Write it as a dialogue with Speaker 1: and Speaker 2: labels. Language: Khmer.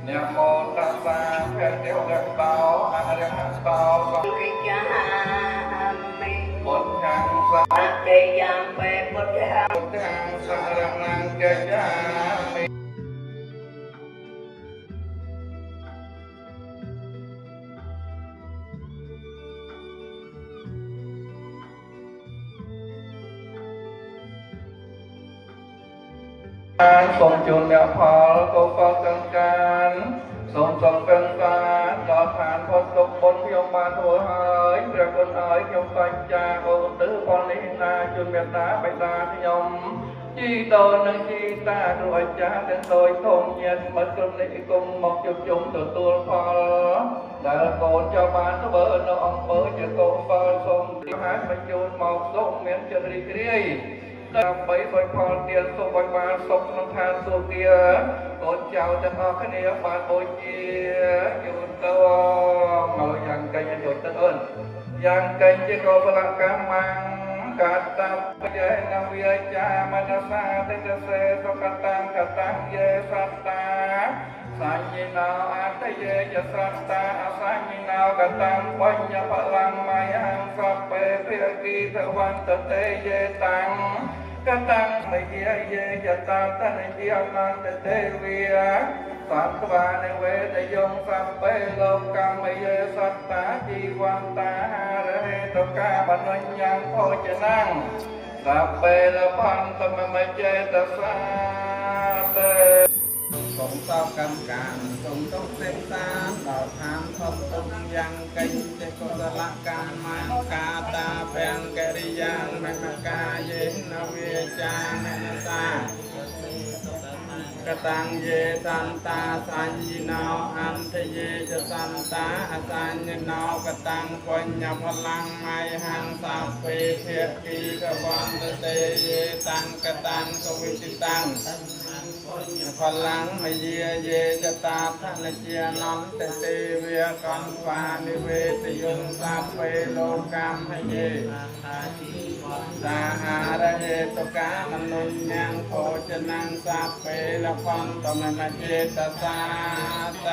Speaker 1: Nam mô Tassa Phật Tiêu Đức Bảo A Di Đà Bảo Bổn Thằng Sa Đề Giang Bệ Bổn Thằng Sa Đăng Năng Kê Gia Miសូមជូនអ្នកផលកុសលទាំងកានសូមសុខពេញបានដល់ឋានផុតទុក្ខបុណ្យខ្ញុំបានធ្វើហើយព្រះគុណឲ្យខ្ញុំបញ្ញាអូទិផលនេះណាជូនមេត្តាបិតាខ្ញុំជីដូននឹងជីតាគ្រូអាចារ្យទាំងដូចធំញាតិមិត្តក្រុមនេះគុំមកជួបជុំទទួលផលដែលកូនចូលបានធ្វើនៅអង្គើជាកុសលសូមហើយបញ្ជូនមកសូមមានចិត្តរីករាយដើម្បីបុគ្គលទានសុខឲ្យបានសុខក្នុងឋានសួគ៌កូនចៅទាំងអស់គ្នាបានបូជាយូរទៅមកយ៉ាងកេញដូចទឹកអឿនយ៉ាងកេញជាកុសលកម្មកាតាបយេនវិជាមនសាតិកសេសុកតាំងកតាំងយេសត្តាសញ្ញិណោអតយេយសត្តាអសញ្ញិណោកតាំងបញ្ញបលំមយហង្សពេភិគិទវន្តតេយេតាំងកតាំងមយេយេយតាតនិយមន្តតេវិយសត្វានិវេតយងសព្ពេលោកកម្មយេសត្តាជីវន្តារហេតុកាបញ្ញញ្ញភោចនំសព្ពេលភន្តមមចេតសាតេសូមតបកម្មការសូមទុកសេនសានដល់ឋានធំទុំយ៉ាងកេញចេកុសលកម្មកាតាទាំងកិរិយ៉ាងមនកាយេនវិចាមនសាកតាំងយេសន្តាសញ្ញិណោអន្តយេចសន្តាអសញ្ញិណោកតាំងបញ្ញបលាំងមយហង្សពេភិគិកវន្តតេយេតាំងកតាំងកវិចិតាំងพลังมเยเยจตาธนเจียนนเตเตเวียกันวานิเวตยงสัพเพโลกามมเยสาหารเหตุกามนุญญังโภชนังสัพเพละพันตมะเจตสาเต